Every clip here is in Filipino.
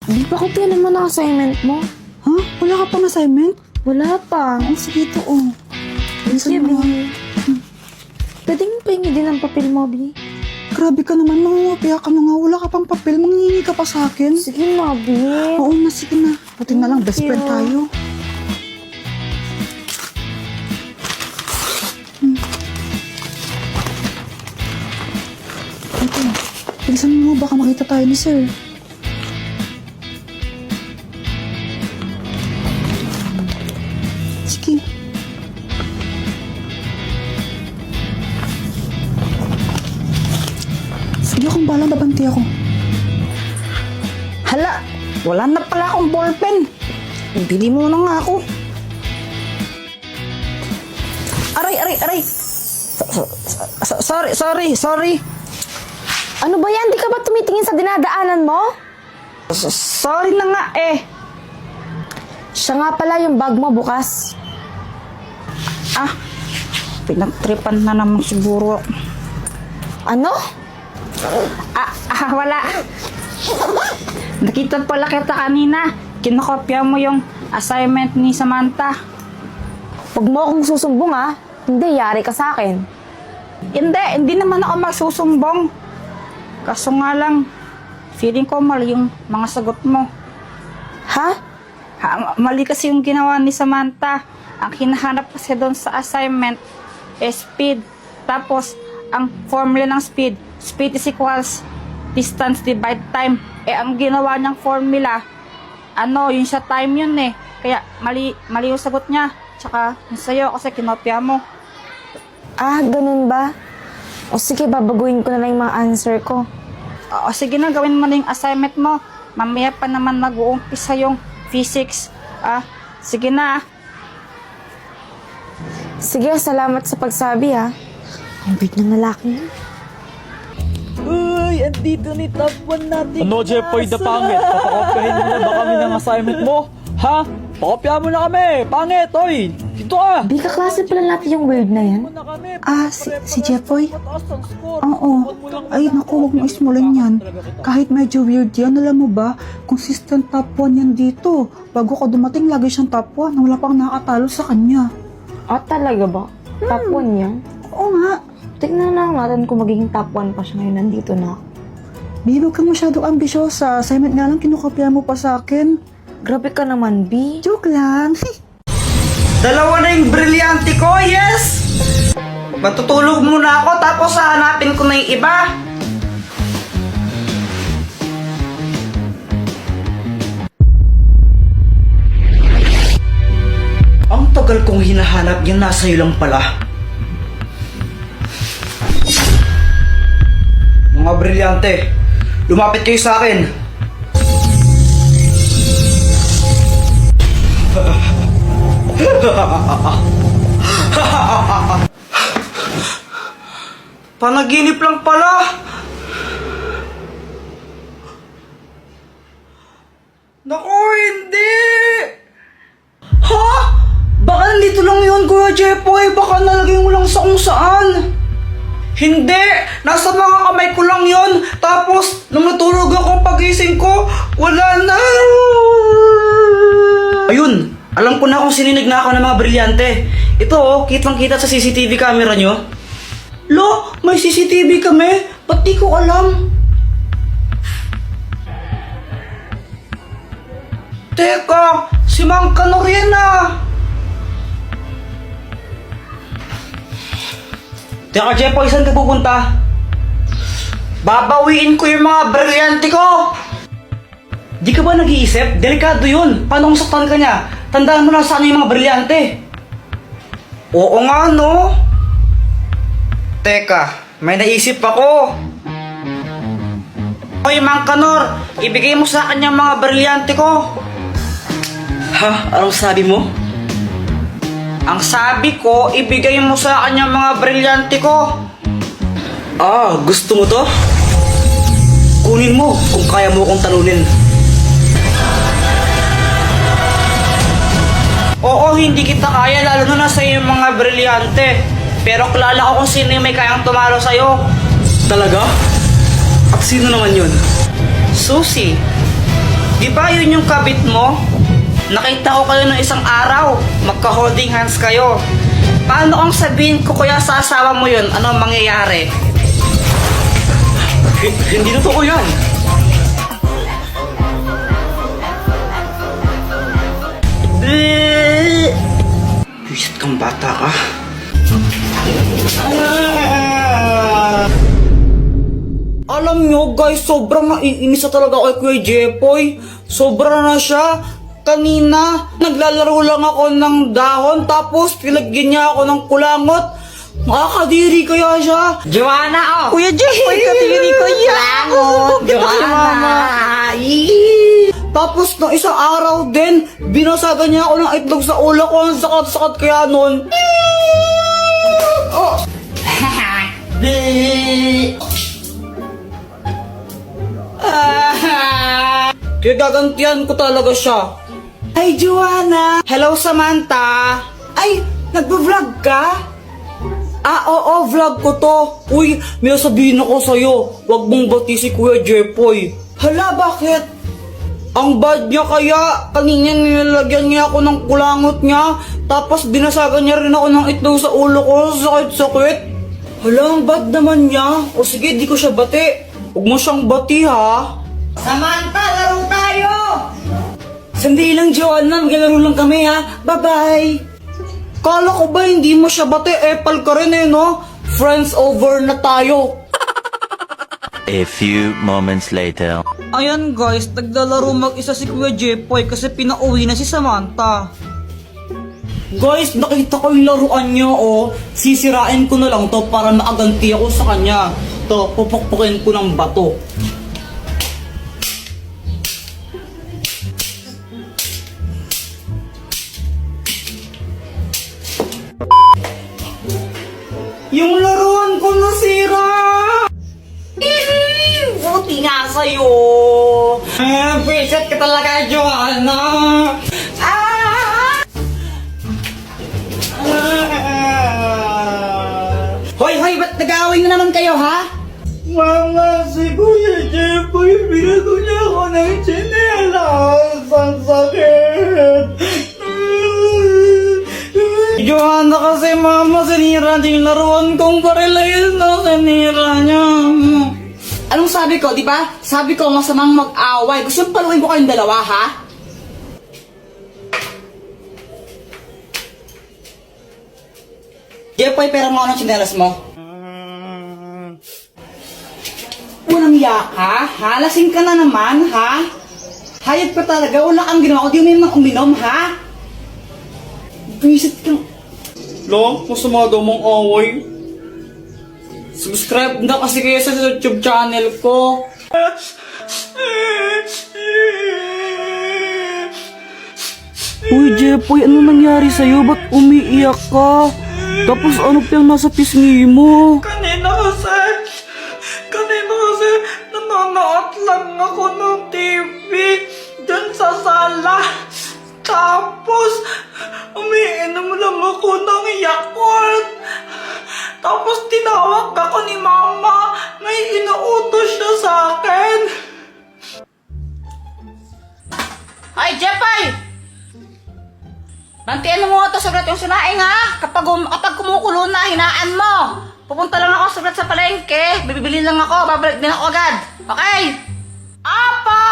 Di pa ko naman ang assignment mo. Ha? Wala ka pang assignment? Wala pa. Ang sige to, oh. Sige, mo. Bi. Pwede mo pahingi din ang papel mo, Bi. Grabe ka naman, mangungopia ka na nga. Wala ka pang papel, manghihingi ka pa sa akin. Sige na, Bi. Oo na, sige na. Buti na lang, best Thank friend you. tayo. Ito, bilisan mo, baka makita tayo ni sir. Sige. Sige akong balang, babanti ako. Hala, wala na pala akong ballpen. Bili mo na nga ako. Aray. Sorry. Ano ba yan? Di ka ba tumitingin sa dinadaanan mo? Sorry na nga eh. Siya nga pala yung bag mo bukas. Pinagtripan na naman siguro. Ano? Wala. Nakita pala kita kanina. Kinokopya mo yung assignment ni Samantha. Huwag mo akong susumbong ha. Hindi, yari ka sa akin. Hindi naman ako magsusumbong. Kaso nga lang, feeling ko mali yung mga sagot mo. Ha? Mali kasi yung ginawa ni Samantha. Ang hinahanap kasi doon sa assignment is speed. Tapos, ang formula ng speed is equals distance divide time. Ang ginawa niyang formula, yun sa time yun eh. Kaya, mali yung sagot niya. Tsaka, yung sa'yo kasi kinopya mo. Ganun ba? O sige, babaguhin ko na lang yung mga answer ko. Sige na, gawin mo na yung assignment mo. Mamaya pa naman mag-uumpisa yung physics. Sige na. Sige, salamat sa pagsabi ha. Ang weird ng lalaki yun. Uy, andito ni top 1 natin. Ano, Jeffoy, the pangit? Papakopyahin mo na ba kami ng assignment mo? Ha? Pakopyahan mo na kami! Pangit, oy! Dito ka! Di ka klase pala natin yung weird na yan. Si Jeffoy? Oo. Ay, naku, huwag mo ismulin yan. Kahit medyo weird yan, alam mo ba, consistent top 1 yan dito. Bago ka dumating, lagi siyang top 1 na wala pang nakatalo sa kanya. Talaga ba? Top 1 yan? Oo nga. Tignan na natin kung magiging top 1 pa siya ngayon. Nandito na ako. Babe, huwag kang masyadong ambisyosa. Assignment nga lang, kinukopya mo pa sa akin. Grabe ka naman, B. Joke lang. Dalawa na yung brilyante ko, yes! Matutulog muna ako tapos hahanapin ko na yung iba. Ang tagal kong hinahanap yan, nasa iyo lang pala. Mga brilyante, lumapit kayo sa akin. Panaginip lang pala. Naku, hindi. Ha? Baka nandito lang yun, Kuya Jeffoy. Baka nalagay mo lang sa kung saan. Hindi! Nasa mga kamay ko lang yun. Tapos, nung natulog ako pagising ko, wala na. Ayun! Alam ko na kung sininig na ako ng mga brilyante. Ito kitang-kita sa CCTV camera nyo. Lo, may CCTV kami? Ba't di ko alam? Teka, si Mang Kanor yan ah. Teka, Jeffoy, saan ka pupunta? Babawiin ko yung mga brilyante ko! Di ka ba nag-iisip? Delikado yun. Paano kung saktan ka niya? Tandaan mo na sana yung mga brilyante. Oo nga, no? Teka, may naisip ako. Hoy, Mang Kanor, ibigay mo sa akin yung mga brilyante ko. Ha? Anong sabi mo? Ang sabi ko, ibigay mo sa akin yung mga brilyante ko. Gusto mo to? Kunin mo kung kaya mo akong talunin. Oo, hindi kita kaya, lalo na sa yung mga brilyante. Pero kilala ko kung sino yung may kayang tumalo sa'yo. Talaga? At sino naman yun? Susie. Di ba yun yung kabit mo? Nakita ko kayo ng isang araw, magka-holding hands kayo. Paano kung sabihin ko kaya sa asawa mo yun, ano ang mangyayari? Hindi totoo yan. Bisit kang bata ka. Alam nyo guys, sobrang naiinis na talaga kay Kuya Jepoy. Sobra na siya. Kanina, naglalaro lang ako ng dahon tapos pinagyan niya ako ng kulangot. Makakadiri kaya siya. Joanna, oh! Kuya Jepoy, kadiri ko yan. Joanna! Tapos nung isang araw din, binasagan niya ako ng itlog sa ulo ko. Ang sakat-sakat kaya nun. Oh. Kaya gagantihan ko talaga siya. Ay, Joanna! Hello, Samantha! Ay, nagbo-vlog ka? Ah, oo, vlog ko to. Uy, may sabihin ako sa'yo. Huwag mong bati si Kuya Jepoy. Hala, bakit? Ang bad niya kaya. Kanina nilalagyan niya ako ng kulangot niya. Tapos binasagan niya rin ako ng itlog sa ulo ko. Sakit-sakit. Hala, ang bad naman niya. O sige, di ko siya bati. Huwag mo siyang bati, ha? Samantha, laro tayo! Sandali lang, Joanna. Maglalaro lang kami, ha? Bye-bye! Kala ko ba hindi mo siya bate? Epal ka rin eh, no? Friends over na tayo. A few moments later. Ayan guys, naglalaro mag-isa si Kuya Jepoy kasi pinauwi na si Samantha. Guys, nakita ko yung laruan niya, oh. Sisirain ko na lang to para maaganti ako sa kanya. To, pupukpukin ko ng bato. Yung laruan ko nasira! Buti nga sa'yo! Visit ka talaga, Joanna! Hoy, ba't nag-aaway na naman kayo, ha? Mama, si Kuya Jepoy, binago niya ako ng tsinelas. Ang sakit! Joanna kasi mama, sinira din yung laruan kong parilayan na sinira niya. Anong sabi ko, di ba? Sabi ko masamang mag-away. Gusto yung paluin ko kayong dalawa, ha? Jepoy, pera mo anong tsinelas mo? Unang iya ka, ha? Lasing ka na naman, ha? Hayop ka talaga, wala kang ginawa. Di mo uminom, ha? Visit kang... Lo, masama daw mong away. Subscribe na kasi kayo sa YouTube channel ko. Uy, Jepoy, ano nangyari sa'yo? Ba't umiiyak ka? Tapos ano pa yung nasa pisngi mo? Kanina kasi nanonood lang ako ng TV dyan sa sala. Tapos, umiinom lang ako ng Yakult. Tapos, tinawag ako ni Mama. May inuutos siya sa akin. Ay, Jepoy! Bantian mo ito saglit yung sinaing, ha? Kapag kumukulo na, hinaan mo. Pupunta lang ako saglit sa palengke. Bibili lang ako. Babalik din ako agad. Okay? Apa!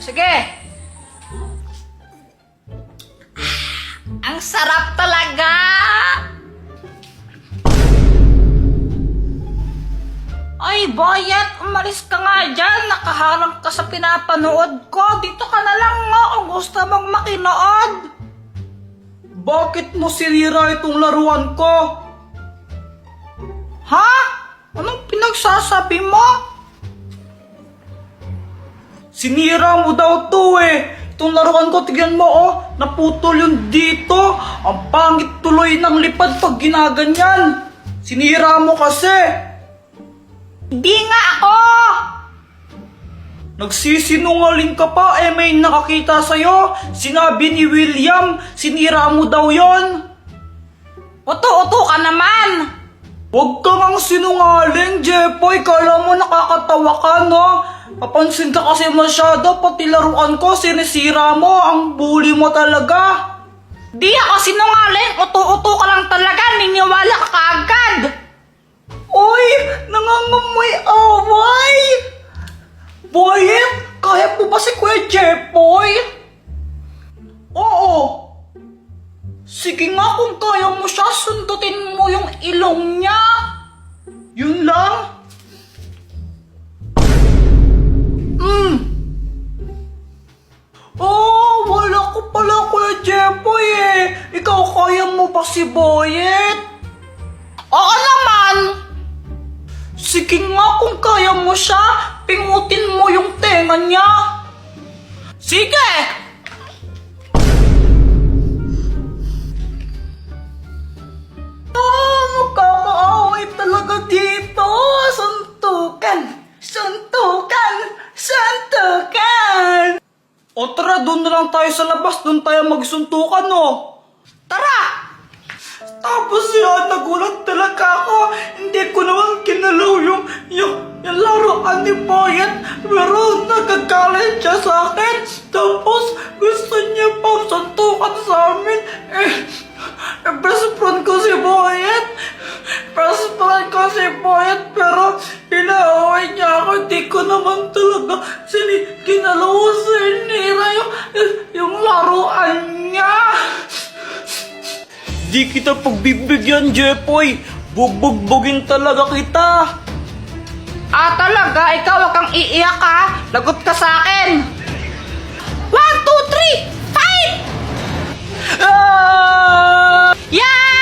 Sige. Ang sarap talaga! Ay, Bayat, umalis ka nga dyan. Nakaharang ka sa pinapanood ko. Dito ka na lang nga kung gusto mong makinood. Bakit mo sinira itong laruan ko? Ha? Anong pinagsasabi mo? Sinira mo daw to eh. Itong laruan ko, tignan mo oh. Naputol yung dito. Ang pangit tuloy ng lipad pag ginaganyan. Sinira mo kasi. Di nga ako! Nagsisinungaling ka pa eh, may nakakita sa'yo. Sinabi ni William, sinira mo daw yon. Uto-uto ka naman! Huwag ka ngang sinungaling, Jepoy. Kala mo nakakatawa ka, no? Papansin ka kasi masyado, pati laruan ko, sinisira mo, ang bully mo talaga. Di ako sinungaling, uto-uto ka lang talaga, niniwala ka kaagad. Uy, nangangamoy away! Boyet, kaya po ba si Kuya Jepoy? Oo. Sige nga kung kaya mo siya, sundutin mo yung ilong niya. Yun lang. Oh, wala ko pala Kuya Jepoy eh. Ikaw kaya mo ba si Boyet? Oo naman. Sige nga kung kaya mo siya, pingutin mo yung tenga niya. Sige! Magkakaaway talaga dito. Suntukan! Suntukan! Suntukan! O tara, doon na lang tayo sa labas. Doon tayo magsuntukan, no? Tara! Tapos yun, nagulat talaga ako. Hindi ko naman kinalaw yung laruan ni Boyet. Pero nagagalit siya sa akin. Tapos gusto niya pang suntukan sa amin. Best friend ko si Boyet. Best friend ko si Boyet. Pero inaaway niya ako. Hindi ko naman talaga kinalaw sinira yung laruan niya. Di kita pagbibigyan, Jepoy. Bubugbugin talaga kita. Ah, talaga? Ikaw wag kang iiyak ha? Lagot ka sa akin. 1, 2, 3, fight! Ah! Yeah!